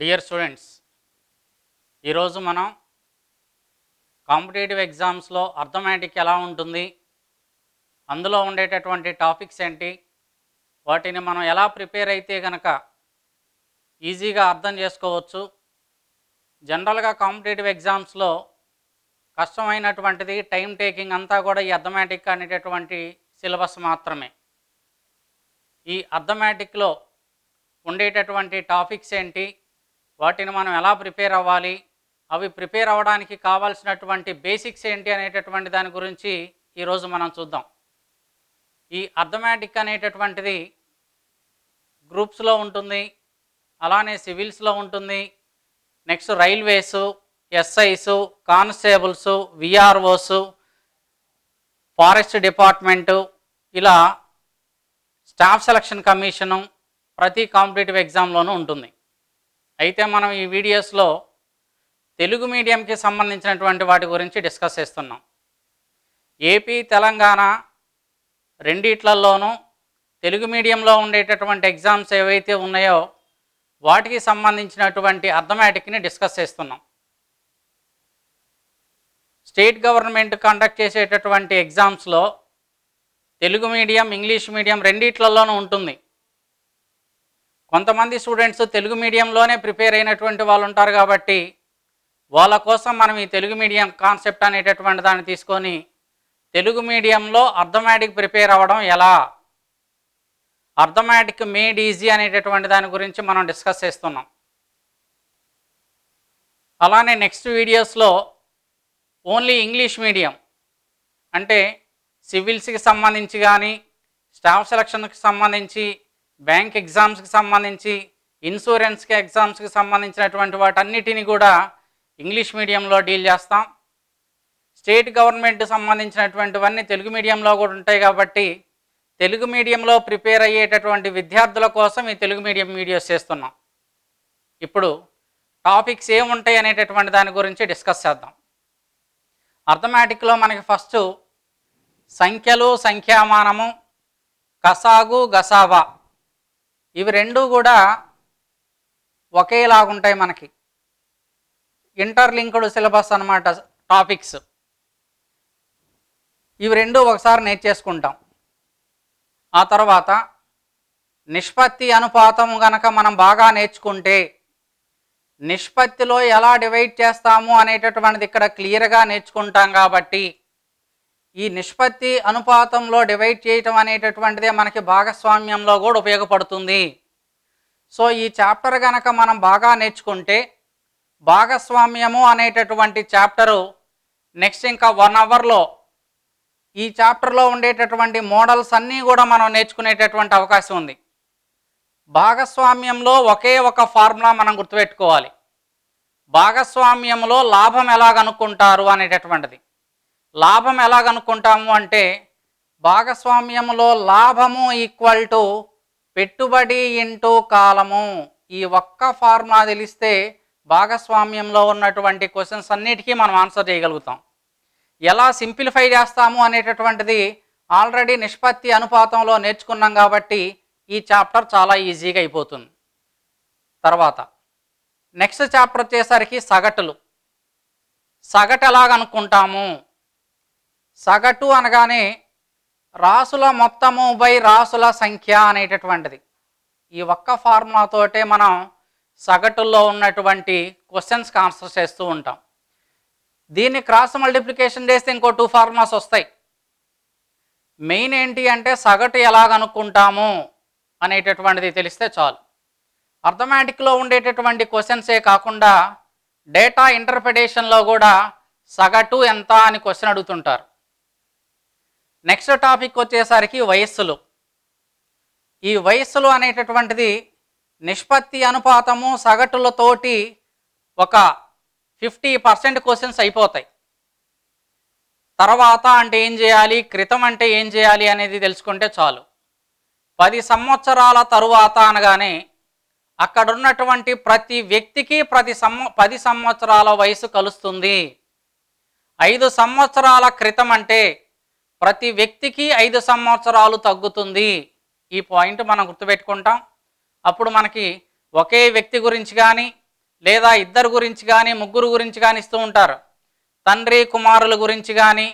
Dear students, ఈరోజు మనం competitive ఎగ్జామ్స్లో అర్థమెటిక్ ఎలా ఉంటుంది, అందులో ఉండేటటువంటి టాపిక్స్ ఏంటి, వాటిని మనం ఎలా ప్రిపేర్ అయితే కనుక ఈజీగా అర్థం చేసుకోవచ్చు. జనరల్గా కాంపిటేటివ్ ఎగ్జామ్స్లో కష్టమైనటువంటిది టైం టేకింగ్ అంతా కూడా ఈ అర్థమెటిక్ అనేటటువంటి సిలబస్ మాత్రమే. ఈ అర్థమెటిక్లో ఉండేటటువంటి టాపిక్స్ ఏంటి, వాటిని మనం ఎలా ప్రిపేర్ అవ్వాలి, అవి ప్రిపేర్ అవ్వడానికి కావాల్సినటువంటి బేసిక్స్ ఏంటి అనేటటువంటి దాని గురించి ఈరోజు మనం చూద్దాం. ఈ అర్థమెటిక్ అనేటటువంటిది గ్రూప్స్లో ఉంటుంది, అలానే సివిల్స్లో ఉంటుంది, నెక్స్ట్ రైల్వేసు, ఎస్ఐసు, కానిస్టేబుల్సు, విఆర్ఓసు, ఫారెస్ట్ డిపార్ట్మెంటు, ఇలా స్టాఫ్ సెలక్షన్ కమిషను ప్రతి కాంపిటేటివ్ ఎగ్జామ్లోనూ ఉంటుంది. అయితే మనం ఈ వీడియోస్లో తెలుగు మీడియంకి సంబంధించినటువంటి వాటి గురించి డిస్కస్ చేస్తున్నాం. ఏపీ, తెలంగాణ రెండిట్లలోనూ తెలుగు మీడియంలో ఉండేటటువంటి ఎగ్జామ్స్ ఏవైతే ఉన్నాయో వాటికి సంబంధించినటువంటి అర్థమెటిక్ని డిస్కస్ చేస్తున్నాం. స్టేట్ గవర్నమెంట్ కండక్ట్ చేసేటటువంటి ఎగ్జామ్స్లో తెలుగు మీడియం, ఇంగ్లీష్ మీడియం రెండిట్లలోనూ ఉంటుంది. కొంతమంది స్టూడెంట్స్ తెలుగు మీడియంలోనే ప్రిపేర్ అయినటువంటి వాళ్ళు ఉంటారు కాబట్టి వాళ్ళ కోసం మనం ఈ తెలుగు మీడియం కాన్సెప్ట్ అనేటటువంటి దాన్ని తీసుకొని తెలుగు మీడియంలో అర్థమెటిక్ ప్రిపేర్ అవ్వడం ఎలా, అర్థమెటిక్ మేడ్ ఈజీ అనేటటువంటి దాని గురించి మనం డిస్కస్ చేస్తున్నాం. అలానే నెక్స్ట్ వీడియోస్లో ఓన్లీ ఇంగ్లీష్ మీడియం అంటే సివిల్స్కి సంబంధించి కానీ, స్టాఫ్ సెలక్షన్కి సంబంధించి, బ్యాంక్ ఎగ్జామ్స్కి సంబంధించి, ఇన్సూరెన్స్కి ఎగ్జామ్స్కి సంబంధించినటువంటి వాటన్నిటిని కూడా ఇంగ్లీష్ మీడియంలో డీల్ చేస్తాం. స్టేట్ గవర్నమెంట్ సంబంధించినటువంటివన్నీ తెలుగు మీడియంలో కూడా ఉంటాయి కాబట్టి తెలుగు మీడియంలో ప్రిపేర్ అయ్యేటటువంటి విద్యార్థుల కోసం ఈ తెలుగు మీడియం వీడియోస్ చేస్తున్నాం. ఇప్పుడు టాపిక్స్ ఏముంటాయి అనేటటువంటి దాని గురించి డిస్కస్ చేద్దాం. అర్థమెటిక్లో మనకి ఫస్ట్ సంఖ్యలు, సంఖ్యామానము, కసాగు, గసాబా ఇవి రెండూ కూడా ఒకేలాగుంటాయి. మనకి ఇంటర్లింక్డ్ సిలబస్ అన్నమాట టాపిక్స్. ఇవి రెండు ఒకసారి నేర్చేసుకుంటాం. ఆ తర్వాత నిష్పత్తి అనుపాతం గనక మనం బాగా నేర్చుకుంటే నిష్పత్తిలో ఎలా డివైడ్ చేస్తాము అనేటటువంటిది ఇక్కడ క్లియర్గా నేర్చుకుంటాం. కాబట్టి ఈ నిష్పత్తి అనుపాతంలో డివైడ్ చేయటం అనేటటువంటిదే మనకి భాగస్వామ్యంలో కూడా ఉపయోగపడుతుంది. సో ఈ చాప్టర్ కనుక మనం బాగా నేర్చుకుంటే భాగస్వామ్యము అనేటటువంటి చాప్టరు నెక్స్ట్ ఇంకా 1 అవర్లో ఈ చాప్టర్లో ఉండేటటువంటి మోడల్స్ అన్నీ కూడా మనం నేర్చుకునేటటువంటి అవకాశం ఉంది. భాగస్వామ్యంలో ఒకే ఒక ఫార్ములా మనం గుర్తుపెట్టుకోవాలి. భాగస్వామ్యంలో లాభం ఎలా కనుక్కుంటారు అనేటటువంటిది. లాభం ఎలా కనుక్కుంటాము అంటే భాగస్వామ్యంలో లాభము ఈక్వల్ టు పెట్టుబడి ఇంటూ కాలము. ఈ ఒక్క ఫార్ములా తెలిస్తే భాగస్వామ్యంలో ఉన్నటువంటి క్వశ్చన్స్ అన్నిటికీ మనం ఆన్సర్ చేయగలుగుతాం. ఎలా సింప్లిఫై చేస్తాము అనేటటువంటిది ఆల్రెడీ నిష్పత్తి అనుపాతంలో నేర్చుకున్నాం కాబట్టి ఈ చాప్టర్ చాలా ఈజీగా అయిపోతుంది. తర్వాత నెక్స్ట్ చాప్టర్ వచ్చేసరికి సగటులు. సగటు ఎలా కనుక్కుంటాము? సగటు అనగానే రాసుల మొత్తము బై రాసుల సంఖ్య అనేటటువంటిది. ఈ ఒక్క ఫార్ములాతోటే మనం సగటుల్లో ఉన్నటువంటి క్వశ్చన్స్కి ఆన్సర్ చేస్తూ ఉంటాం. దీన్ని క్రాస్ మల్టిప్లికేషన్ చేస్తే ఇంకో 2 ఫార్ములాస్ వస్తాయి. మెయిన్ ఏంటి అంటే సగటు ఎలా కనుక్కుంటాము అనేటటువంటిది తెలిస్తే చాలు. అర్థమెటిక్లో ఉండేటటువంటి క్వశ్చన్సే కాకుండా డేటా ఇంటర్ప్రిటేషన్లో కూడా సగటు ఎంత అని క్వశ్చన్ అడుగుతుంటారు. నెక్స్ట్ టాపిక్ వచ్చేసరికి వయస్సులు. ఈ వయస్సులు అనేటటువంటిది నిష్పత్తి అనుపాతము సగటులతోటి ఒక 50% క్వశ్చన్స్ అయిపోతాయి. తర్వాత అంటే ఏం చేయాలి, క్రితం అంటే ఏం చేయాలి అనేది తెలుసుకుంటే చాలు. 10 సంవత్సరాల తరువాత అనగానే అక్కడ ఉన్నటువంటి ప్రతి వ్యక్తికి 10 సంవత్సరాల వయసు కలుస్తుంది. 5 సంవత్సరాల క్రితం అంటే ప్రతి వ్యక్తికి 5 సంవత్సరాలు తగ్గుతుంది. ఈ పాయింట్ మనం గుర్తుపెట్టుకుంటాం. అప్పుడు మనకి ఒకే వ్యక్తి గురించి కానీ లేదా ఇద్దరు గురించి కానీ ముగ్గురు గురించి కానీ ఇస్తూ ఉంటారు. తండ్రి కుమారుల గురించి కానీ,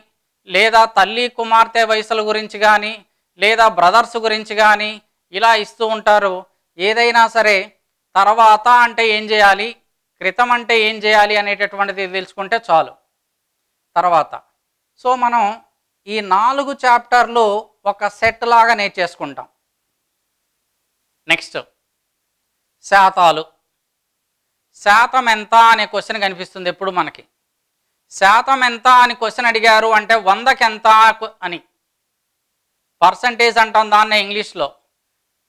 లేదా తల్లి కుమార్తె వయసుల గురించి కానీ, లేదా బ్రదర్స్ గురించి కానీ ఇలా ఇస్తూ ఉంటారు. ఏదైనా సరే తర్వాత అంటే ఏం చేయాలి, క్రితం అంటే ఏం చేయాలి అనేటటువంటిది తెలుసుకుంటే చాలు. తర్వాత సో మనం ఈ 4 చాప్టర్లు ఒక సెట్ లాగా నేర్చేసుకుంటాం. నెక్స్ట్ శాతాలు. శాతం ఎంత అనే క్వశ్చన్ కనిపిస్తుంది ఎప్పుడు మనకి. శాతం ఎంత అని క్వశ్చన్ అడిగారు అంటే 100కి ఎంత అని, పర్సంటేజ్ అంటాం దాన్ని ఇంగ్లీష్లో.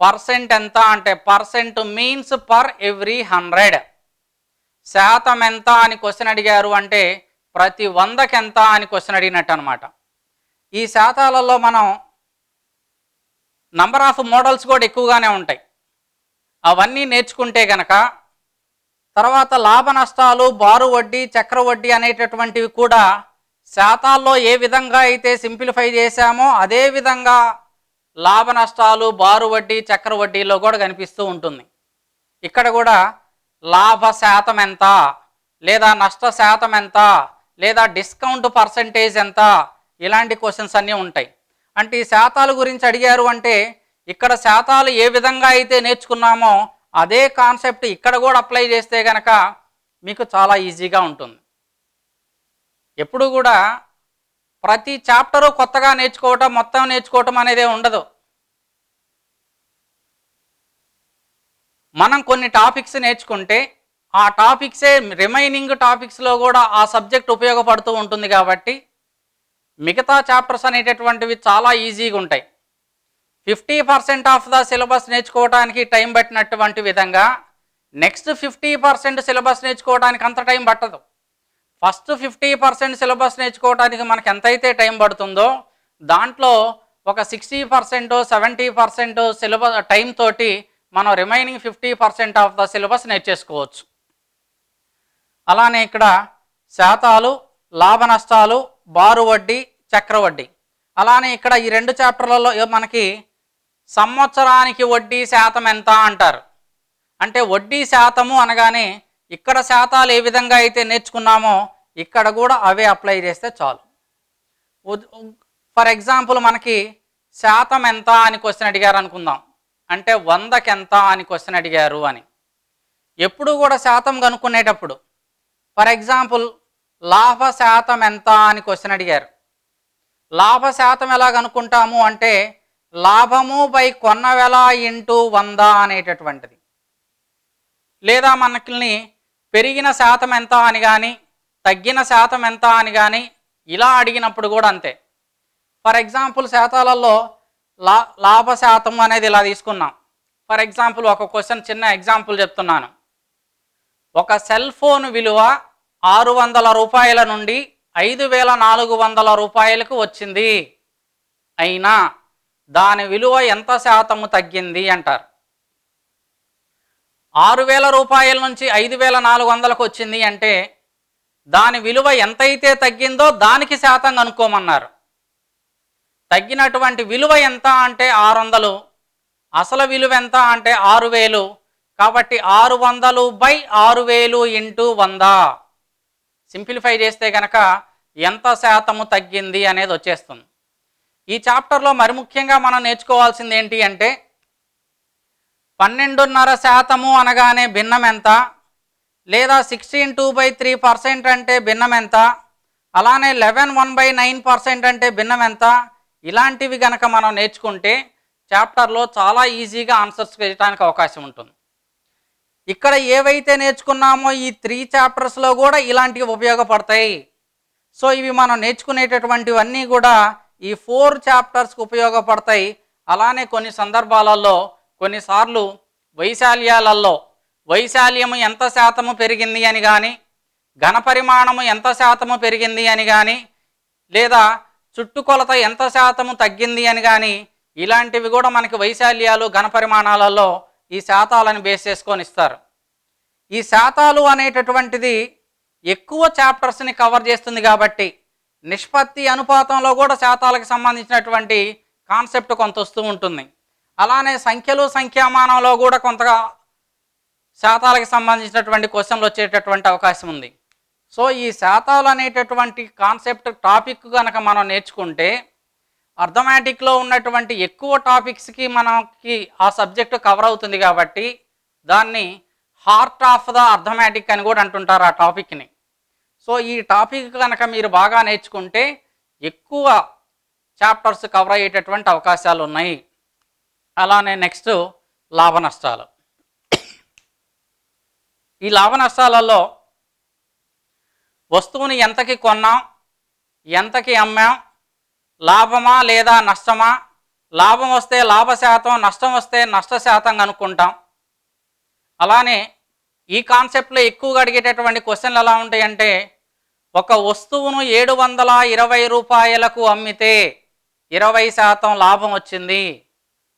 పర్సెంట్ ఎంత అంటే పర్సెంట్ మీన్స్ పర్ ఎవ్రీ 100. శాతం ఎంత అని క్వశ్చన్ అడిగారు అంటే ప్రతి 100కి ఎంత అని క్వశ్చన్ అడిగినట్టు అనమాట. ఈ శాతాలలో మనం నంబర్ ఆఫ్ మోడల్స్ కూడా ఎక్కువగానే ఉంటాయి. అవన్నీ నేర్చుకుంటే గనక తర్వాత లాభ నష్టాలు, బారు వడ్డీ, చక్ర వడ్డీ అనేటటువంటివి కూడా శాతాల్లో ఏ విధంగా అయితే సింప్లిఫై చేశామో అదే విధంగా లాభ నష్టాలు, బారు వడ్డీ, చక్ర వడ్డీలో కూడా కనిపిస్తూ ఉంటుంది. ఇక్కడ కూడా లాభ శాతం ఎంత, లేదా నష్ట శాతం ఎంత, లేదా డిస్కౌంట్ పర్సంటేజ్ ఎంత, ఇలాంటి క్వశ్చన్స్ అన్నీ ఉంటాయి. అంటే ఈ శాతాల గురించి అడిగారు అంటే ఇక్కడ శాతాలు ఏ విధంగా అయితే నేర్చుకున్నామో అదే కాన్సెప్ట్ ఇక్కడ కూడా అప్లై చేస్తే కనుక మీకు చాలా ఈజీగా ఉంటుంది. ఎప్పుడు కూడా ప్రతి చాప్టరు కొత్తగా నేర్చుకోవటం, మొత్తం నేర్చుకోవటం అనేదే ఉండదు. మనం కొన్ని టాపిక్స్ నేర్చుకుంటే ఆ టాపిక్సే రిమైనింగ్ టాపిక్స్లో కూడా ఆ సబ్జెక్ట్ ఉపయోగపడుతూ ఉంటుంది. కాబట్టి మిగతా చాప్టర్స్ అనేటటువంటివి చాలా ఈజీగా ఉంటాయి. 50% ఆఫ్ ద సిలబస్ నేర్చుకోవడానికి టైం పట్టినటువంటి విధంగా నెక్స్ట్ 50% సిలబస్ నేర్చుకోవడానికి అంత టైం పట్టదు. ఫస్ట్ 50% సిలబస్ నేర్చుకోవడానికి మనకు ఎంతైతే టైం పడుతుందో దాంట్లో ఒక 60%, 70% సిలబస్ టైం తోటి మనం రిమైనింగ్ 50% ఆఫ్ ద సిలబస్ నేర్చేసుకోవచ్చు. అలానే ఇక్కడ శాతాలు, లాభ నష్టాలు, బారు వడ్డీ, చక్ర వడ్డీ. అలానే ఇక్కడ ఈ 2 చాప్టర్లలో మనకి సంవత్సరానికి వడ్డీ శాతం ఎంత అంటారు. అంటే వడ్డీ శాతము అనగానే ఇక్కడ శాతాలు ఏ విధంగా అయితే నేర్చుకున్నామో ఇక్కడ కూడా అవే అప్లై చేస్తే చాలు. ఫర్ ఎగ్జాంపుల్ మనకి శాతం ఎంత అని క్వశ్చన్ అడిగారు అనుకుందాం. అంటే 100కి ఎంత అని క్వశ్చన్ అడిగారు అని. ఎప్పుడు కూడా శాతం కనుక్కునేటప్పుడు ఫర్ ఎగ్జాంపుల్ లాభ శాతం ఎంత అని క్వశ్చన్ అడిగారు. లాభ శాతం ఎలా కనుక్కుంటాము అంటే లాభము బై కొన్న వెల ఇంటూ 100 అనేటటువంటిది. లేదా మనకి పెరిగిన శాతం ఎంత అని కానీ, తగ్గిన శాతం ఎంత అని కానీ ఇలా అడిగినప్పుడు కూడా అంతే. ఫర్ ఎగ్జాంపుల్ శాతాలలో లాభ శాతం అనేది ఇలా తీసుకున్నాం. ఫర్ ఎగ్జాంపుల్ ఒక క్వశ్చన్, చిన్న ఎగ్జాంపుల్ చెప్తున్నాను. ఒక సెల్ ఫోన్ విలువ 600 రూపాయల నుండి 5400 రూపాయలకు వచ్చింది అయినా దాని విలువ ఎంత శాతము తగ్గింది అంటారు. 6000 రూపాయల నుంచి 5400కు వచ్చింది అంటే దాని విలువ ఎంతైతే తగ్గిందో దానికి శాతం కనుక్కోమన్నారు. తగ్గినటువంటి విలువ ఎంత అంటే 600, అసలు విలువ ఎంత అంటే 6000. కాబట్టి 600/6000 ఇంటూ 100 సింప్లిఫై చేస్తే కనుక ఎంత శాతము తగ్గింది అనేది వచ్చేస్తుంది. ఈ చాప్టర్లో మరి ముఖ్యంగా మనం నేర్చుకోవాల్సింది ఏంటి అంటే 12.5% అనగానే భిన్నం ఎంత, లేదా 16.2/3% అంటే భిన్నం ఎంత, అలానే 11.1/9% అంటే భిన్నం ఎంత, ఇలాంటివి కనుక మనం నేర్చుకుంటే చాప్టర్లో చాలా ఈజీగా ఆన్సర్స్ చేయడానికి అవకాశం ఉంటుంది. ఇక్కడ ఏవైతే నేర్చుకున్నామో ఈ 3 చాప్టర్స్లో కూడా ఇలాంటివి ఉపయోగపడతాయి. సో ఇవి మనం నేర్చుకునేటటువంటివన్నీ కూడా ఈ 4 చాప్టర్స్కి ఉపయోగపడతాయి. అలానే కొన్ని సందర్భాలలో కొన్నిసార్లు వైశాల్యము ఎంత శాతము పెరిగింది అని కానీ, ఘనపరిమాణము ఎంత శాతము పెరిగింది అని కానీ, లేదా చుట్టుకొలత ఎంత శాతము తగ్గింది అని కానీ, ఇలాంటివి కూడా మనకి వైశాల్యాలు, ఘనపరిమాణాలలో ఈ శాతాలను బేస్ చేసుకొని ఇస్తారు. ఈ శాతాలు అనేటటువంటిది ఎక్కువ చాప్టర్స్ని కవర్ చేస్తుంది కాబట్టి నిష్పత్తి అనుపాతంలో కూడా శాతాలకు సంబంధించినటువంటి కాన్సెప్ట్ కొంత వస్తూ ఉంటుంది. అలానే సంఖ్యలు, సంఖ్యామానంలో కూడా కొంతగా శాతాలకు సంబంధించినటువంటి క్వశ్చన్లు వచ్చేటటువంటి అవకాశం ఉంది. సో ఈ శాతాలు అనేటటువంటి కాన్సెప్ట్ టాపిక్ కనుక మనం నేర్చుకుంటే అర్థమెటిక్లో ఉన్నటువంటి ఎక్కువ టాపిక్స్కి మనకి ఆ సబ్జెక్టు కవర్ అవుతుంది కాబట్టి దాన్ని హార్ట్ ఆఫ్ ద అర్థమెటిక్ అని కూడా అంటుంటారు ఆ టాపిక్ని. సో ఈ టాపిక్ కనుక మీరు బాగా నేర్చుకుంటే ఎక్కువ చాప్టర్స్ కవర్ అయ్యేటటువంటి అవకాశాలు ఉన్నాయి. అలానే నెక్స్ట్ లాభ నష్టాలు. ఈ లాభ నష్టాలలో వస్తువుని ఎంతకి కొన్నాం, ఎంతకి అమ్మాం, లాభమా లేదా నష్టమా, లాభం వస్తే లాభ శాతం, నష్టం వస్తే నష్ట శాతం కనుక్కుంటాం. అలానే ఈ కాన్సెప్ట్లో ఎక్కువగా అడిగేటటువంటి క్వశ్చన్లు ఎలా ఉంటాయంటే, ఒక వస్తువును 720 రూపాయలకు అమ్మితే 20% లాభం వచ్చింది,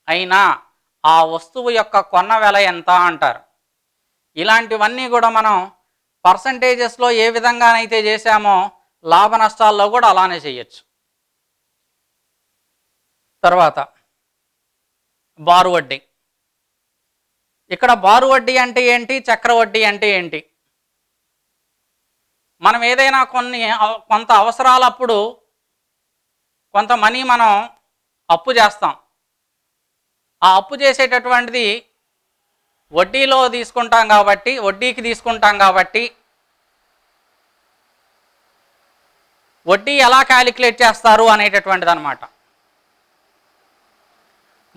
అయినా ఆ వస్తువు యొక్క కొన్న వెల ఎంత అంటారు. ఇలాంటివన్నీ కూడా మనం పర్సంటేజెస్లో ఏ విధంగానైతే చేశామో లాభ నష్టాల్లో కూడా అలానే చేయొచ్చు. తర్వాత బారు వడ్డీ. ఇక్కడ బారు వడ్డీ అంటే ఏంటి, చక్ర వడ్డీ అంటే ఏంటి? మనం ఏదైనా కొంత అవసరాలప్పుడు కొంత మనీ మనం అప్పు చేస్తాం. ఆ అప్పు చేసేటటువంటిది వడ్డీలో తీసుకుంటాం కాబట్టి, వడ్డీకి తీసుకుంటాం కాబట్టి వడ్డీ ఎలా క్యాలిక్యులేట్ చేస్తారు అనేటటువంటిది అనమాట.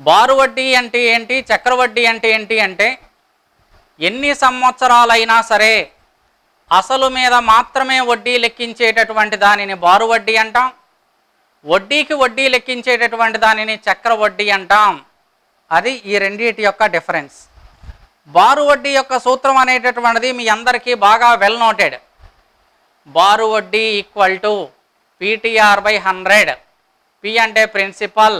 బారు వడ్డీ అంటే ఏంటి, చక్ర వడ్డీ అంటే ఏంటి అంటే, ఎన్ని సంవత్సరాలైనా సరే అసలు మీద మాత్రమే వడ్డీ లెక్కించేటటువంటి దానిని బారు వడ్డీ అంటాం, వడ్డీకి వడ్డీ లెక్కించేటటువంటి దానిని చక్ర వడ్డీ అంటాం. అది ఈ రెండింటి యొక్క డిఫరెన్స్. బారు వడ్డీ యొక్క సూత్రం అనేటటువంటిది మీ అందరికీ బాగా వెల్ నోటెడ్. బారు వడ్డీ ఈక్వల్ టు PTR/100. P అంటే ప్రిన్సిపల్,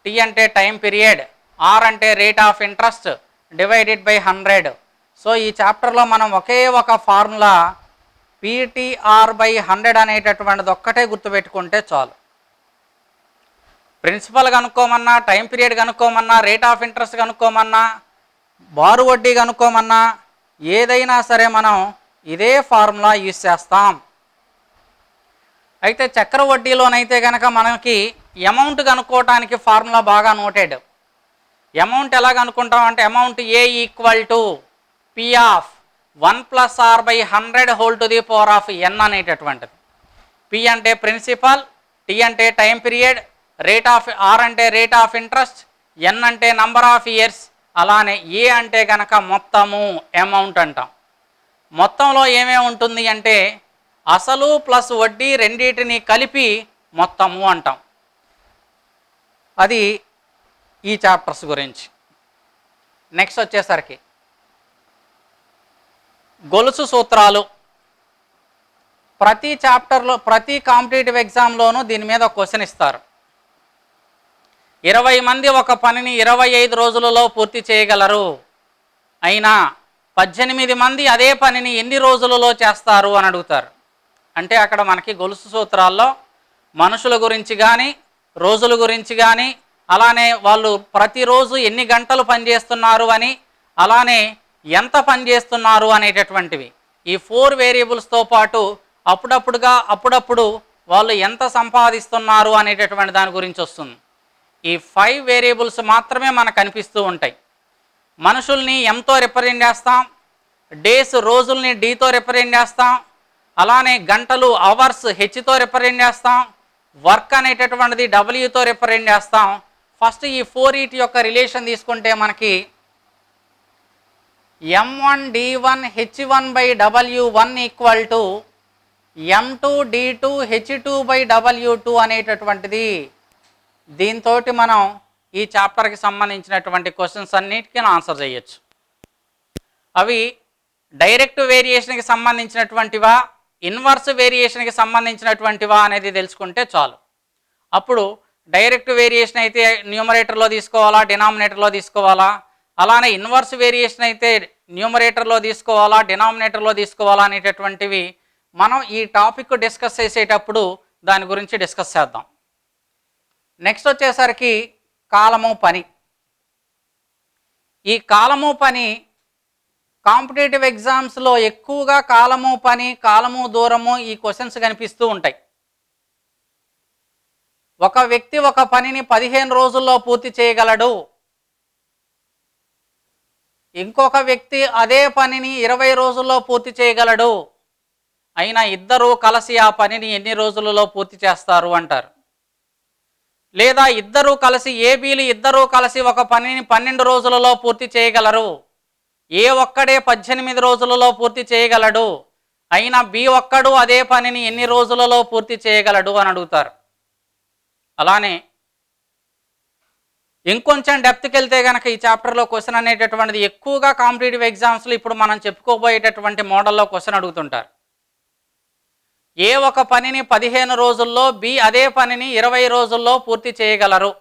T అంటే టైం పీరియడ్, R అంటే rate of interest divided by 100. So ఈ చాప్టర్లో మనం ఒకే ఒక ఫార్ములా PTR/100 అనేటటువంటిది ఒక్కటే గుర్తుపెట్టుకుంటే చాలు. ప్రిన్సిపల్ కనుక్కోమన్నా, టైం పీరియడ్ కనుక్కోమన్నా, రేట్ ఆఫ్ ఇంట్రెస్ట్ కనుక్కోమన్నా, బారు వడ్డీ కనుక్కోమన్నా, ఏదైనా సరే మనం ఇదే ఫార్ములా యూజ్ చేస్తాం. అయితే చక్ర వడ్డీలోనైతే కనుక మనకి అమౌంట్ కనుక్కోవటానికి ఫార్ములా బాగా నోటెడ్. అమౌంట్ ఎలా కనుక్కుంటాం అంటే, amount A equal to P of 1 + R/100 n అనేటటువంటిది. P అంటే ప్రిన్సిపల్, T అంటే టైం పీరియడ్, R అంటే రేట్ ఆఫ్ ఇంట్రెస్ట్, N అంటే నంబర్ ఆఫ్ ఇయర్స్, అలానే A అంటే కనుక మొత్తము, అమౌంట్ అంటాం. మొత్తంలో ఏమేమి ఉంటుంది అంటే అసలు ప్లస్ వడ్డీ రెండింటిని కలిపి మొత్తము అంటాం. అది ఈ చాప్టర్స్ గురించి. నెక్స్ట్ వచ్చేసరికి గొలుసు సూత్రాలు. ప్రతి చాప్టర్లో, ప్రతి కాంపిటేటివ్ ఎగ్జామ్లోనూ దీని మీద ఒక క్వశ్చన్ ఇస్తారు. 20 మంది ఒక పనిని 25 రోజులలో పూర్తి చేయగలరు, అయినా 18 మంది అదే పనిని ఎన్ని రోజులలో చేస్తారు అని అడుగుతారు. అంటే అక్కడ మనకి గొలుసు సూత్రాల్లో మనుషుల గురించి కానీ, రోజుల గురించి కానీ, అలానే వాళ్ళు ప్రతిరోజు ఎన్ని గంటలు పనిచేస్తున్నారు అని, అలానే ఎంత పనిచేస్తున్నారు అనేటటువంటివి, ఈ 4 వేరియబుల్స్తో పాటు అప్పుడప్పుడు వాళ్ళు ఎంత సంపాదిస్తున్నారు అనేటటువంటి దాని గురించి వస్తుంది. ఈ 5 వేరియబుల్స్ మాత్రమే మనకు కనిపిస్తూ ఉంటాయి. మనుషుల్ని ఎంతో రిప్రజెంట్ చేస్తాం, డేస్ రోజుల్ని డీతో రిప్రజెంట్ చేస్తాం, అలానే గంటలు అవర్స్ హెచ్తో రిప్రజెంట్ చేస్తాం, వర్క్ అనేటటువంటిది డబ్ల్యూతో రిప్రజెంట్ చేస్తాం. ఫస్ట్ ఈ 4 యొక్క రిలేషన్ తీసుకుంటే మనకి M1D1H1/W1 ఈక్వల్ టు M2D2H2/W2 అనేటటువంటిది. దీంతో మనం ఈ చాప్టర్కి సంబంధించినటువంటి క్వశ్చన్స్ అన్నిటికీ ఆన్సర్ చేయొచ్చు. అవి డైరెక్ట్ వేరియేషన్కి సంబంధించినటువంటివా, ఇన్వర్స్ వేరియేషన్కి సంబంధించినటువంటివా అనేది తెలుసుకుంటే చాలు. అప్పుడు డైరెక్ట్ వేరియేషన్ అయితే న్యూమరేటర్లో తీసుకోవాలా, డినామినేటర్లో తీసుకోవాలా, అలానే ఇన్వర్స్ వేరియేషన్ అయితే న్యూమరేటర్లో తీసుకోవాలా, డినామినేటర్లో తీసుకోవాలా అనేటటువంటివి మనం ఈ టాపిక్ డిస్కస్ చేసేటప్పుడు దాని గురించి డిస్కస్ చేద్దాం. నెక్స్ట్ వచ్చేసరికి కాలము పని. ఈ కాలము పని కాంపిటేటివ్ ఎగ్జామ్స్లో ఎక్కువగా కాలము పని, కాలము దూరము ఈ క్వశ్చన్స్ కనిపిస్తూ ఉంటాయి. ఒక వ్యక్తి ఒక పనిని 15 రోజుల్లో పూర్తి చేయగలడు, ఇంకొక వ్యక్తి అదే పనిని 20 రోజుల్లో పూర్తి చేయగలడు, అయినా ఇద్దరూ కలిసి ఆ పనిని ఎన్ని రోజులలో పూర్తి చేస్తారు అంటారు. లేదా ఇద్దరూ కలిసి ఏబీలు ఇద్దరూ కలిసి ఒక పనిని 12 రోజులలో పూర్తి చేయగలరు, ఏ ఒక్కడే 18 రోజులలో పూర్తి చేయగలడు, అయినా బి ఒక్కడు అదే పనిని ఎన్ని రోజులలో పూర్తి చేయగలడు అని అడుగుతారు. అలానే ఇంకొంచెం డెప్త్కి వెళ్తే కనుక ఈ చాప్టర్లో క్వశ్చన్ అనేటటువంటిది ఎక్కువగా కాంపిటేటివ్ ఎగ్జామ్స్లో ఇప్పుడు మనం చెప్పుకోబోయేటటువంటి మోడల్లో క్వశ్చన్ అడుగుతుంటారు. ఏ ఒక పనిని 15 రోజుల్లో, బి అదే పనిని 20 రోజుల్లో పూర్తి చేయగలరు.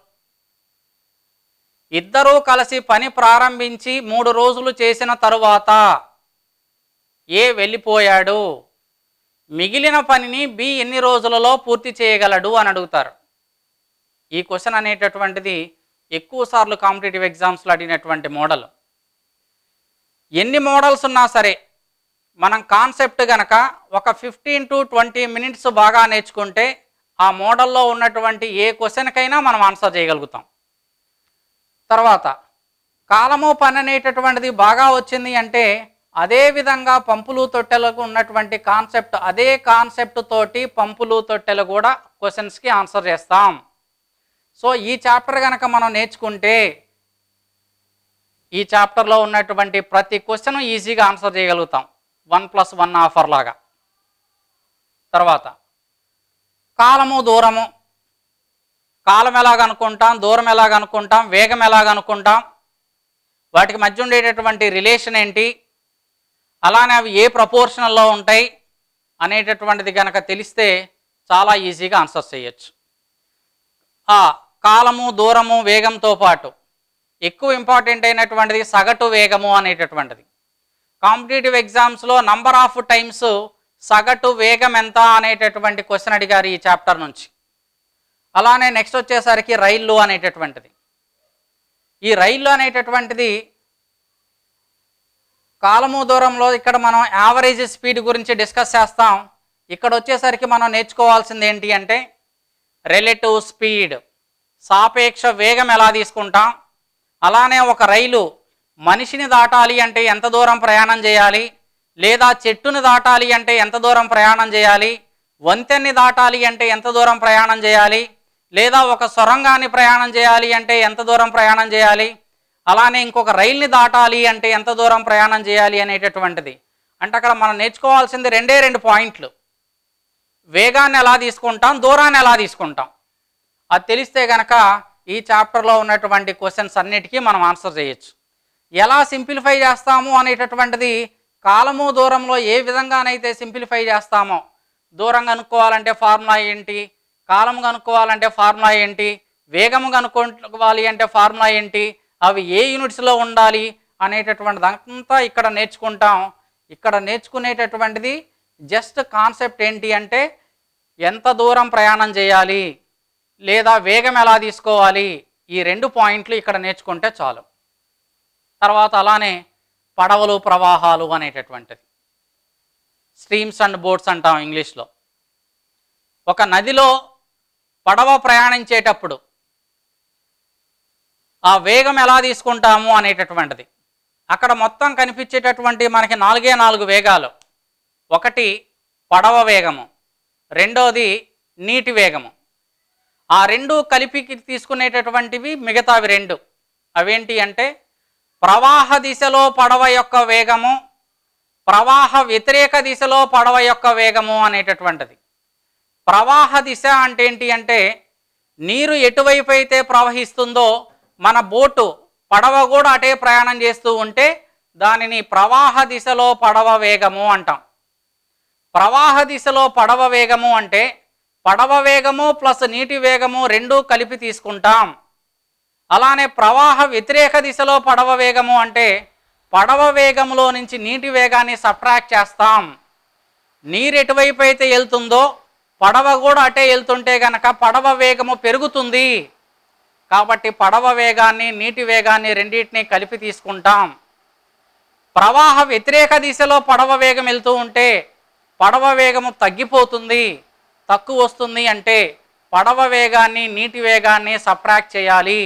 ఇద్దరూ కలిసి పని ప్రారంభించి 3 రోజులు చేసిన తరువాత ఏ వెళ్ళిపోయాడు, మిగిలిన పనిని బి ఎన్ని రోజులలో పూర్తి చేయగలడు అని అడుగుతారు. ఈ క్వశ్చన్ అనేటటువంటిది ఎక్కువ సార్లు కాంపిటేటివ్ ఎగ్జామ్స్లో అడిగినటువంటి మోడల్. ఎన్ని మోడల్స్ ఉన్నా సరే మనం కాన్సెప్ట్ గనక ఒక 15 to 20 మినిట్స్ బాగా నేర్చుకుంటే ఆ మోడల్లో ఉన్నటువంటి ఏ క్వశ్చన్కైనా మనం ఆన్సర్ చేయగలుగుతాం. తర్వాత కాలము పని అనేటటువంటిది బాగా వచ్చింది అంటే అదే విధంగా పంపులు తొట్టెలకు ఉన్నటువంటి కాన్సెప్ట్, అదే కాన్సెప్ట్ తోటి పంపులు తొట్టెలు కూడా క్వశ్చన్స్కి ఆన్సర్ చేస్తాం. సో ఈ చాప్టర్ కనుక మనం నేర్చుకుంటే ఈ చాప్టర్లో ఉన్నటువంటి ప్రతి క్వశ్చన్ ఈజీగా ఆన్సర్ చేయగలుగుతాం, 1+1 ఆఫర్ లాగా. తర్వాత కాలము దూరము, కాలం ఎలాగనుకుంటాం, దూరం ఎలాగనుకుంటాం, వేగం ఎలాగనుకుంటాం, వాటికి మధ్య ఉండేటటువంటి రిలేషన్ ఏంటి, అలానే అవి ఏ ప్రపోర్షనల్లో ఉంటాయి అనేటటువంటిది కనుక తెలిస్తే చాలా ఈజీగా ఆన్సర్ చేయొచ్చు. ఆ కాలము దూరము వేగంతో పాటు ఎక్కువ ఇంపార్టెంట్ అయినటువంటిది సగటు వేగము అనేటటువంటిది. కాంపిటేటివ్ ఎగ్జామ్స్లో నంబర్ ఆఫ్ టైమ్స్ సగటు వేగం ఎంత అనేటటువంటి క్వశ్చన్ అడిగారు ఈ చాప్టర్ నుంచి. అలానే నెక్స్ట్ వచ్చేసరికి రైళ్ళు అనేటటువంటిది. ఈ రైళ్ళు అనేటటువంటిది కాలము దూరంలో ఇక్కడ మనం యావరేజ్ స్పీడ్ గురించి డిస్కస్ చేస్తాం. ఇక్కడ వచ్చేసరికి మనం నేర్చుకోవాల్సింది ఏంటి అంటే రిలేటివ్ స్పీడ్, సాపేక్ష వేగం ఎలా తీసుకుంటాం, అలానే ఒక రైలు మనిషిని దాటాలి అంటే ఎంత దూరం ప్రయాణం చేయాలి, లేదా చెట్టుని దాటాలి అంటే ఎంత దూరం ప్రయాణం చేయాలి, వంతెన్ని దాటాలి అంటే ఎంత దూరం ప్రయాణం చేయాలి, లేదా ఒక సొరంగాన్ని ప్రయాణం చేయాలి అంటే ఎంత దూరం ప్రయాణం చేయాలి, అలానే ఇంకొక రైల్ని దాటాలి అంటే ఎంత దూరం ప్రయాణం చేయాలి అనేటటువంటిది. అంటే అక్కడ మనం నేర్చుకోవాల్సింది రెండు పాయింట్లు, వేగాన్ని ఎలా తీసుకుంటాం, దూరాన్ని ఎలా తీసుకుంటాం. అది తెలిస్తే కనుక ఈ చాప్టర్లో ఉన్నటువంటి క్వశ్చన్స్ అన్నిటికీ మనం ఆన్సర్ చేయొచ్చు. ఎలా సింప్లిఫై చేస్తాము అనేటటువంటిది కాలము దూరంలో ఏ విధంగానైతే సింప్లిఫై చేస్తామో, దూరం కనుక్కోవాలంటే ఫార్ములా ఏంటి, కాలం కనుక్కోవాలంటే ఫార్ములా ఏంటి, వేగము కనుక్కోవాలి అంటే ఫార్ములా ఏంటి, అవి ఏ యూనిట్స్లో ఉండాలి అనేటటువంటిది అంతా ఇక్కడ నేర్చుకుంటాం. ఇక్కడ నేర్చుకునేటటువంటిది జస్ట్ కాన్సెప్ట్ ఏంటి అంటే ఎంత దూరం ప్రయాణం చేయాలి, లేదా వేగం ఎలా తీసుకోవాలి, ఈ 2 పాయింట్లు ఇక్కడ నేర్చుకుంటే చాలు. తర్వాత అలానే పడవలు ప్రవాహాలు అనేటటువంటిది, స్ట్రీమ్స్ అండ్ బోట్స్ అంటాం ఇంగ్లీష్లో. ఒక నదిలో పడవ ప్రయాణించేటప్పుడు ఆ వేగం ఎలా తీసుకుంటాము అనేటటువంటిది. అక్కడ మొత్తం కనిపించేటటువంటి మనకి 4 వేగాలు. ఒకటి పడవ వేగము, రెండోది నీటి వేగము. ఆ 2 కలిపి తీసుకునేటటువంటివి మిగతావి 2. అవేంటి అంటే ప్రవాహ దిశలో పడవ యొక్క వేగము, ప్రవాహ వ్యతిరేక దిశలో పడవ యొక్క వేగము అనేటటువంటిది. ప్రవాహ దిశ అంటే ఏంటి అంటే నీరు ఎటువైపు అయితే ప్రవహిస్తుందో మన బోటు పడవ కూడా అటే ప్రయాణం చేస్తూ ఉంటే దానిని ప్రవాహ దిశలో పడవ వేగము అంటాం. ప్రవాహ దిశలో పడవ వేగము అంటే పడవ వేగము ప్లస్ నీటి వేగము 2 కలిపి తీసుకుంటాం. అలానే ప్రవాహ వ్యతిరేక దిశలో పడవ వేగము అంటే పడవ వేగములో నుంచి నీటి వేగాన్ని సబ్ట్రాక్ట్ చేస్తాం. నీరు ఎటువైపు అయితే వెళ్తుందో పడవ కూడా అటే వెళ్తుంటే కనుక పడవ వేగము పెరుగుతుంది. కాబట్టి పడవ వేగాన్ని నీటి వేగాన్ని రెండింటినీ కలిపి తీసుకుంటాం. ప్రవాహ వ్యతిరేక దిశలో పడవ వేగం వెళ్తూ ఉంటే పడవ వేగము తగ్గిపోతుంది, తక్కువ వస్తుంది అంటే పడవ వేగాన్ని నీటి వేగాన్ని సబ్ట్రాక్ట్ చేయాలి.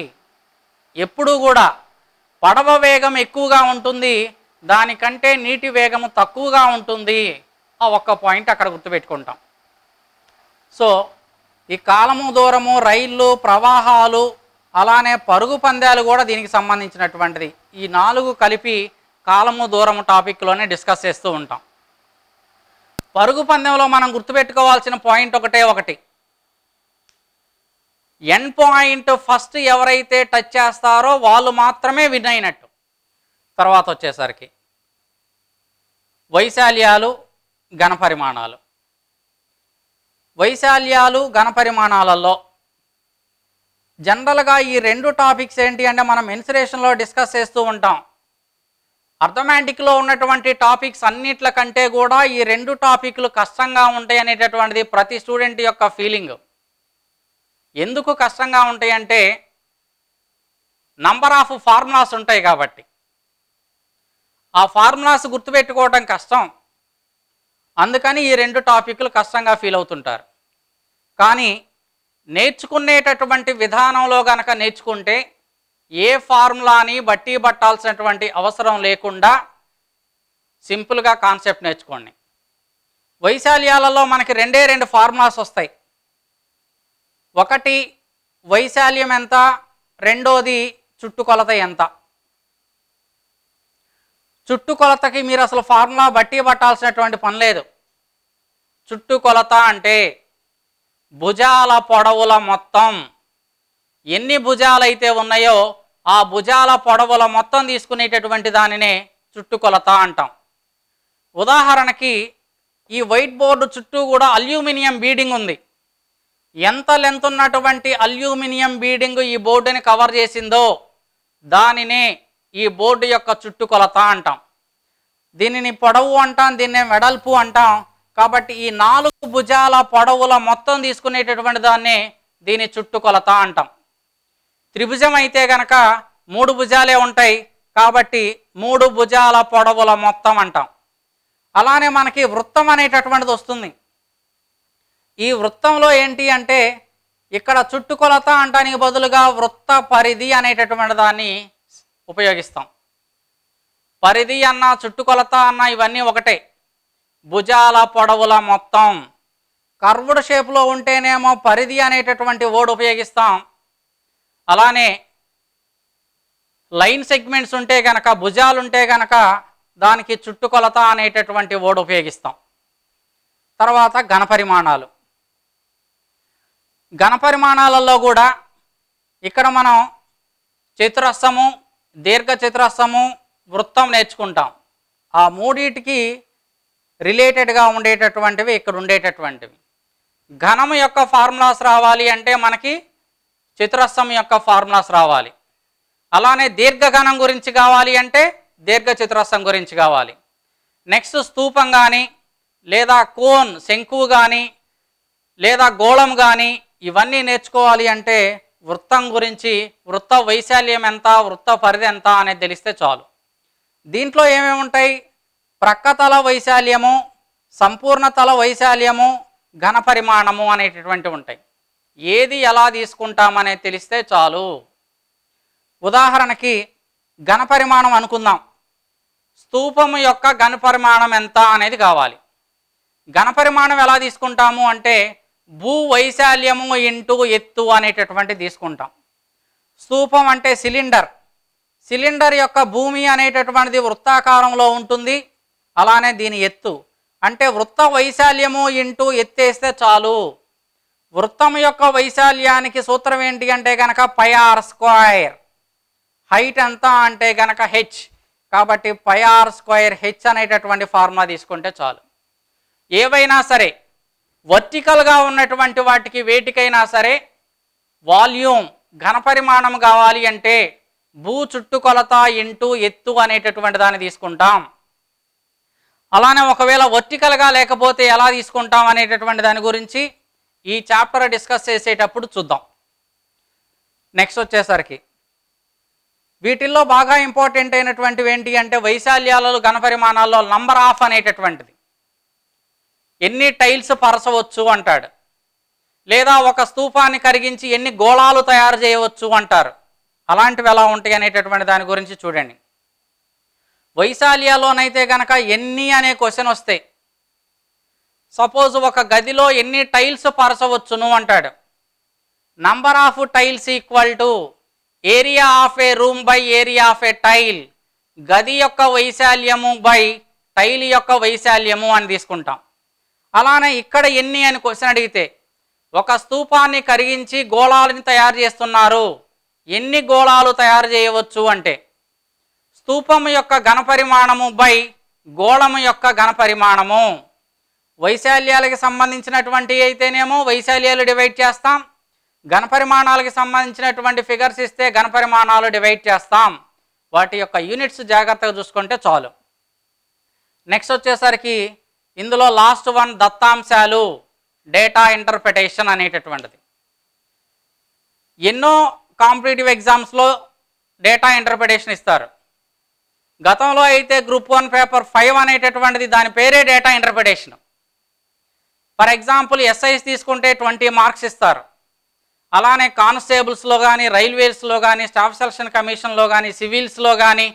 ఎప్పుడూ కూడా పడవ వేగం ఎక్కువగా ఉంటుంది, దానికంటే నీటి వేగము తక్కువగా ఉంటుంది. ఆ ఒక్క పాయింట్ అక్కడ గుర్తుపెట్టుకుంటాం. సో ఈ కాలము దూరము, రైళ్ళు, ప్రవాహాలు, అలానే పరుగు పందాలు కూడా దీనికి సంబంధించినటువంటిది. ఈ 4 కలిపి కాలము దూరము టాపిక్లోనే డిస్కస్ చేస్తూ ఉంటాం. పరుగు పందెంలో మనం గుర్తుపెట్టుకోవాల్సిన పాయింట్ ఒకటి, ఎండ్ పాయింట్ ఫస్ట్ ఎవరైతే టచ్ చేస్తారో వాళ్ళు మాత్రమే విన్ అయినట్టు. తర్వాత వచ్చేసరికి వైశాల్యాలు, ఘనపరిమాణాలు. వైశాల్యాలు, ఘనపరిమాణాలలో జనరల్గా ఈ 2 టాపిక్స్ ఏంటి అంటే మనం మెన్సురేషన్లో డిస్కస్ చేస్తూ ఉంటాం. అర్థమెటిక్లో ఉన్నటువంటి టాపిక్స్ అన్నిట్ల కంటే కూడా ఈ 2 టాపిక్లు కష్టంగా ఉంటాయి అనేటటువంటిది ప్రతి స్టూడెంట్ యొక్క ఫీలింగ్. ఎందుకు కష్టంగా ఉంటాయి అంటే నంబర్ ఆఫ్ ఫార్ములాస్ ఉంటాయి కాబట్టి. ఆ ఫార్ములాస్ గుర్తుపెట్టుకోవడం కష్టం, అందుకని ఈ 2 టాపిక్లు కష్టంగా ఫీల్ అవుతుంటారు. కానీ నేర్చుకునేటటువంటి విధానంలో గనక నేర్చుకుంటే ఏ ఫార్ములాని బట్టి పట్టాల్సినటువంటి అవసరం లేకుండా సింపుల్గా కాన్సెప్ట్ నేర్చుకోండి. వైశాల్యాలలో మనకి 2 ఫార్ములాస్ వస్తాయి. ఒకటి వైశాల్యం ఎంత, రెండోది చుట్టుకొలత ఎంత. చుట్టుకొలతకి మీరు అసలు ఫార్ములా బట్టి పట్టాల్సినటువంటి పని లేదు. చుట్టుకొలత అంటే భుజాల పొడవుల మొత్తం, ఎన్ని భుజాలైతే ఉన్నాయో ఆ భుజాల పొడవుల మొత్తం తీసుకునేటటువంటి దానినే చుట్టుకొలత అంటాం. ఉదాహరణకి ఈ వైట్ బోర్డు చుట్టూ కూడా అల్యూమినియం బీడింగ్ ఉంది. ఎంత లెంత్ ఉన్నటువంటి అల్యూమినియం బీడింగ్ ఈ బోర్డుని కవర్ చేసిందో దానినే ఈ బోర్డు యొక్క చుట్టుకొలత అంటాం. దీనిని పొడవు అంటాం, దీన్నే వెడల్పు అంటాం. కాబట్టి ఈ 4 భుజాల పొడవుల మొత్తం తీసుకునేటటువంటి దాన్నే దీని చుట్టుకొలత అంటాం. త్రిభుజం అయితే గనక 3 భుజాలే ఉంటాయి కాబట్టి 3 భుజాల పొడవుల మొత్తం అంటాం. అలానే మనకి వృత్తం అనేటటువంటిది వస్తుంది. ఈ వృత్తంలో ఏంటి అంటే ఇక్కడ చుట్టుకొలత అంటానికి బదులుగా వృత్త పరిధి అనేటటువంటి దాన్ని ఉపయోగిస్తాం. పరిధి అన్న చుట్టుకొలత అన్న ఇవన్నీ ఒకటే, భుజాల పొడవుల మొత్తం. కర్వ్డ్ షేప్లో ఉంటేనేమో పరిధి అనేటటువంటి వర్డ్ ఉపయోగిస్తాం. అలానే లైన్ సెగ్మెంట్స్ ఉంటే గనక, భుజాలు ఉంటే గనక దానికి చుట్టుకొలత అనేటటువంటి వర్డ్ ఉపయోగిస్తాం. తర్వాత ఘనపరిమాణాలు. ఘనపరిమాణాలలో కూడా ఇక్కడ మనం చతురస్రము, దీర్ఘ చతురస్రము, వృత్తం నేర్చుకుంటాం. ఆ మూడింటికి రిలేటెడ్గా ఉండేటటువంటివి ఇక్కడ ఉండేటటువంటివి. ఘనము యొక్క ఫార్ములాస్ రావాలి అంటే మనకి చతురస్రం యొక్క ఫార్ములాస్ రావాలి. అలానే దీర్ఘఘనం గురించి కావాలి అంటే దీర్ఘ చతురస్రం గురించి కావాలి. నెక్స్ట్ స్తూపం కానీ లేదా కోన్, శంకువు కానీ లేదా గోళం కానీ ఇవన్నీ నేర్చుకోవాలి అంటే వృత్తం గురించి, వృత్త వైశాల్యం ఎంత, వృత్త పరిధి ఎంత అనేది తెలిస్తే చాలు. దీంట్లో ఏమేమి ఉంటాయి? ప్రక్కతల వైశాల్యము, సంపూర్ణ తల వైశాల్యము, ఘనపరిమాణము అనేటటువంటివి ఉంటాయి. ఏది ఎలా తీసుకుంటామనేది తెలిస్తే చాలు. ఉదాహరణకి ఘనపరిమాణం అనుకుందాం. స్తూపము యొక్క ఘనపరిమాణం ఎంత అనేది కావాలి. ఘనపరిమాణం ఎలా తీసుకుంటాము అంటే భూ వైశాల్యము ఇంటూ ఎత్తు అనేటటువంటి తీసుకుంటాం. స్తూపం అంటే సిలిండర్, సిలిండర్ యొక్క భూమి అనేటటువంటిది వృత్తాకారంలో ఉంటుంది. అలానే దీని ఎత్తు అంటే వృత్త వైశాల్యము ఇంటూ ఎత్తేస్తే చాలు. వృత్తం యొక్క వైశాల్యానికి సూత్రం ఏంటి అంటే కనుక πr². హైట్ ఎంత అంటే కనుక h, కాబట్టి πr²h అనేటటువంటి ఫార్ములా తీసుకుంటే చాలు. ఏవైనా సరే వర్టికల్గా ఉన్నటువంటి వాటికి వేటికైనా సరే వాల్యూమ్, ఘనపరిమాణం కావాలి అంటే భూ చుట్టుకొలత ఇంటూ ఎత్తు అనేటటువంటి దాన్ని తీసుకుంటాం. అలానే ఒకవేళ వర్టికల్గా లేకపోతే ఎలా తీసుకుంటాం అనేటటువంటి దాని గురించి ఈ చాప్టర్ డిస్కస్ చేసేటప్పుడు చూద్దాం. నెక్స్ట్ వచ్చేసరికి వీటిల్లో బాగా ఇంపార్టెంట్ అయినటువంటివి ఏంటి అంటే వైశాల్యాలలో ఘనపరిమాణాల్లో నంబర్ ఆఫ్ అనేటటువంటిది. ఎన్ని టైల్స్ పరచవచ్చు అంటాడు, లేదా ఒక స్తూపాన్ని కరిగించి ఎన్ని గోళాలు తయారు చేయవచ్చు అంటారు. అలాంటివి ఎలా ఉంటాయి అనేటటువంటి దాని గురించి చూడండి. వైశాల్యాల్లోనైతే కనుక ఎన్ని అనే క్వశ్చన్ వస్తే, సపోజ్ ఒక గదిలో ఎన్ని టైల్స్ పరచవచ్చును అంటాడు. Number of tiles equal to area of a room by area of a tile, గది యొక్క వైశాల్యము బై టైల్ యొక్క వైశాల్యము అని తీసుకుంటాం. అలానే ఇక్కడ ఎన్ని అని క్వశ్చన్ అడిగితే, ఒక స్తూపాన్ని కరిగించి గోళాలను తయారు చేస్తున్నారు, ఎన్ని గోళాలు తయారు చేయవచ్చు అంటే స్తూపము యొక్క ఘనపరిమాణము బై గోళము యొక్క ఘనపరిమాణము. వైశాల్యాలకు సంబంధించినటువంటి అయితేనేమో వైశాల్యాలు డివైడ్ చేస్తాం, ఘనపరిమాణాలకు సంబంధించినటువంటి ఫిగర్స్ ఇస్తే ఘనపరిమాణాలు డివైడ్ చేస్తాం. వాటి యొక్క యూనిట్స్ జాగ్రత్తగా చూసుకుంటే చాలు. నెక్స్ట్ వచ్చేసరికి ఇందులో లాస్ట్ వన్ దత్తాంశాలు, డేటా ఇంటర్ప్రిటేషన్ అనేటటువంటిది. ఎన్నో కాంపిటేటివ్ ఎగ్జామ్స్లో డేటా ఇంటర్ప్రిటేషన్ ఇస్తారు. గతంలో అయితే గ్రూప్ 1 పేపర్ 5 అనేటటువంటిది దాని పేరే data interpretation. For example SIs తీసుకుంటే 20 మార్క్స్ ఇస్తారు. అలానే కానిస్టేబుల్స్లో కానీ, రైల్వేస్లో కానీ, స్టాఫ్ సెలక్షన్ కమిషన్లో కానీ, సివిల్స్లో కానీ,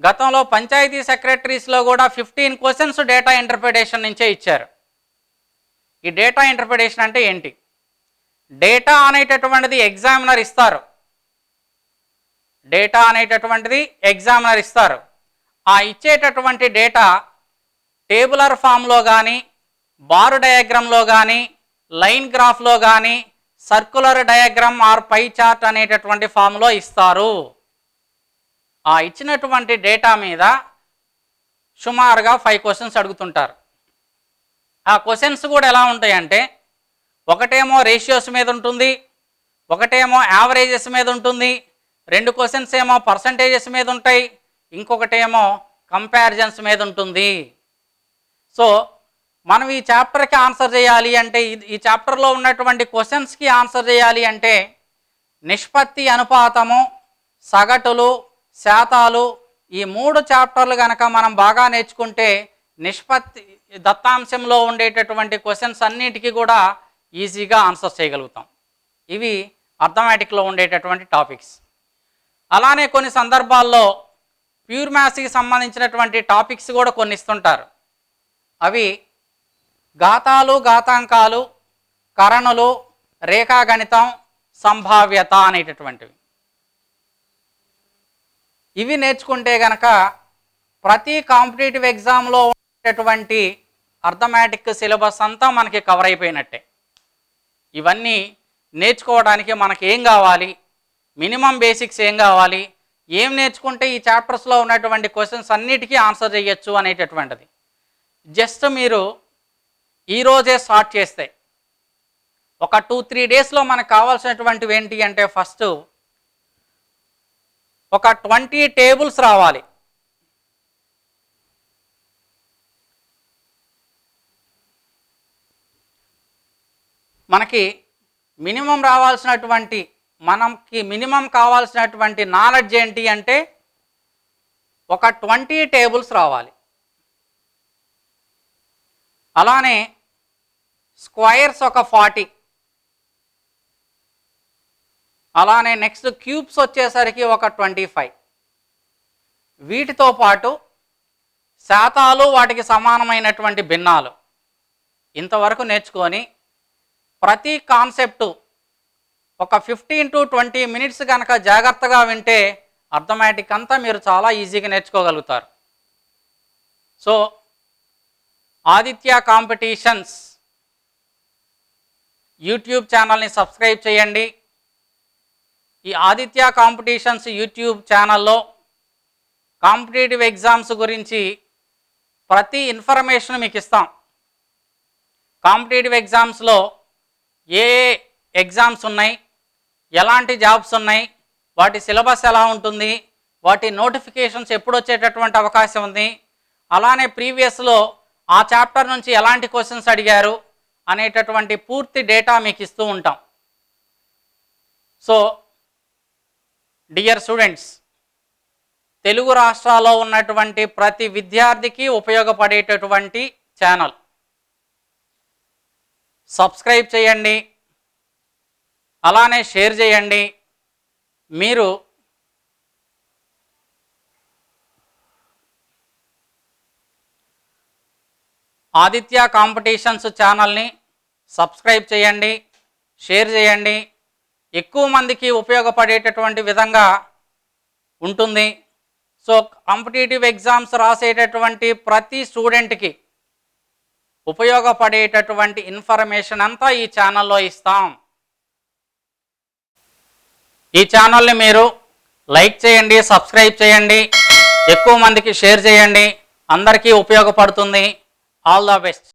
గతంలో పంచాయతీ సెక్రటరీస్లో కూడా 15 క్వశ్చన్స్ డేటా ఇంటర్ప్రిటేషన్ నుంచే ఇచ్చారు. ఈ డేటా ఇంటర్ప్రిటేషన్ అంటే ఏంటి? డేటా అనేటటువంటిది ఎగ్జామినర్ ఇస్తారు, డేటా అనేటటువంటిది ఎగ్జామినర్ ఇస్తారు. ఆ ఇచ్చేటటువంటి డేటా టేబులర్ ఫామ్లో కానీ, బార్ డయాగ్రామ్లో కానీ, లైన్ గ్రాఫ్లో కానీ, circular diagram or pie chart అనేటటువంటి ఫామ్లో ఇస్తారు. ఆ ఇచ్చినటువంటి డేటా మీద సుమారుగా 5 క్వశ్చన్స్ అడుగుతుంటారు. ఆ క్వశ్చన్స్ కూడా ఎలా ఉంటాయంటే, ఒకటేమో రేషియోస్ మీద ఉంటుంది, ఒకటేమో యావరేజెస్ మీద ఉంటుంది, 2 క్వశ్చన్స్ ఏమో పర్సంటేజెస్ మీద ఉంటాయి, ఇంకొకటేమో కంపారిజన్స్ మీద ఉంటుంది. సో మనం ఈ చాప్టర్కి ఆన్సర్ చేయాలి అంటే, ఈ చాప్టర్లో ఉన్నటువంటి క్వశ్చన్స్కి ఆన్సర్ చేయాలి అంటే నిష్పత్తి, అనుపాతము, సగటులు, శాతాలు, ఈ 3 చాప్టర్లు కనుక మనం బాగా నేర్చుకుంటే నిష్పత్తి దత్తాంశంలో ఉండేటటువంటి క్వశ్చన్స్ అన్నిటికీ కూడా ఈజీగా ఆన్సర్ చేయగలుగుతాం. ఇవి అర్థమెటిక్లో ఉండేటటువంటి టాపిక్స్. అలానే కొన్ని సందర్భాల్లో ప్యూర్ మ్యాథ్స్కి సంబంధించినటువంటి టాపిక్స్ కూడా కొన్ని ఇస్తుంటారు. అవి ఘాతాలు, ఘాతాంకాలు, కరణులు, రేఖాగణితం, సంభావ్యత అనేటటువంటివి. ఇవి నేర్చుకుంటే కనుక ప్రతి కాంపిటేటివ్ ఎగ్జామ్లో ఉండేటటువంటి అర్థమెటిక్ సిలబస్ అంతా మనకి కవర్ అయిపోయినట్టే. ఇవన్నీ నేర్చుకోవడానికి మనకి ఏం కావాలి, మినిమం బేసిక్స్ ఏం కావాలి, ఏం నేర్చుకుంటే ఈ చాప్టర్స్లో ఉన్నటువంటి క్వశ్చన్స్ అన్నిటికీ ఆన్సర్ చేయొచ్చు అనేటటువంటిది. జస్ట్ మీరు ఈరోజే స్టార్ట్ చేస్తే ఒక 2-3 డేస్లో మనకు కావాల్సినటువంటివి ఏంటి అంటే, ఫస్ట్ ఒక 20 టేబుల్స్ రావాలి. మనకి మినిమం రావాల్సినటువంటి, మనకి మినిమం కావాల్సినటువంటి నాలెడ్జ్ ఏంటి అంటే ఒక 20 టేబుల్స్ రావాలి. అలానే స్క్వైర్స్ ఒక 40, అలానే నెక్స్ట్ క్యూబ్స్ వచ్చేసరికి ఒక 25. వీటితో పాటు శాతాలు, వాటికి సమానమైనటువంటి భిన్నాలు ఇంతవరకు నేర్చుకొని ప్రతి కాన్సెప్టు ఒక 15 to 20 మినిట్స్ కనుక జాగ్రత్తగా వింటే అర్థమెటిక్ అంతా మీరు చాలా ఈజీగా నేర్చుకోగలుగుతారు. సో ఆదిత్య కాంపిటీషన్స్ యూట్యూబ్ ఛానల్ని సబ్స్క్రైబ్ చేయండి. ఈ ఆదిత్య కాంపిటీషన్స్ యూట్యూబ్ ఛానల్లో కాంపిటేటివ్ ఎగ్జామ్స్ గురించి ప్రతి ఇన్ఫర్మేషన్ మీకు ఇస్తాం. కాంపిటేటివ్ ఎగ్జామ్స్లో ఏ ఎగ్జామ్స్ ఉన్నాయి, ఎలాంటి జాబ్స్ ఉన్నాయి, వాటి సిలబస్ ఎలా ఉంటుంది, వాటి నోటిఫికేషన్స్ ఎప్పుడు వచ్చేటటువంటి అవకాశం ఉంది, అలానే ప్రీవియస్లో ఆ చాప్టర్ నుంచి ఎలాంటి క్వశ్చన్స్ అడిగారు అనేటటువంటి పూర్తి డేటా మీకు ఇస్తూ ఉంటాం. సో డియర్ స్టూడెంట్స్, తెలుగు రాష్ట్రాల్లో ఉన్నటువంటి ప్రతి విద్యార్థికి ఉపయోగపడేటటువంటి ఛానల్. సబ్స్క్రైబ్ చేయండి, అలానే షేర్ చేయండి. మీరు ఆదిత్య కాంపిటీషన్స్ ఛానల్ని సబ్స్క్రైబ్ చేయండి, షేర్ చేయండి. ఎక్కువ మందికి ఉపయోగపడేటటువంటి విధంగా ఉంటుంది. సో కాంపిటేటివ్ ఎగ్జామ్స్ రాసేటటువంటి ప్రతి స్టూడెంట్కి ఉపయోగపడేటటువంటి ఇన్ఫర్మేషన్ అంతా ఈ ఛానల్లో ఇస్తాం. ఈ ఛానల్ని మీరు లైక్ చేయండి, సబ్స్క్రైబ్ చేయండి, ఎక్కువ మందికి షేర్ చేయండి. అందరికీ ఉపయోగపడుతుంది. All the best.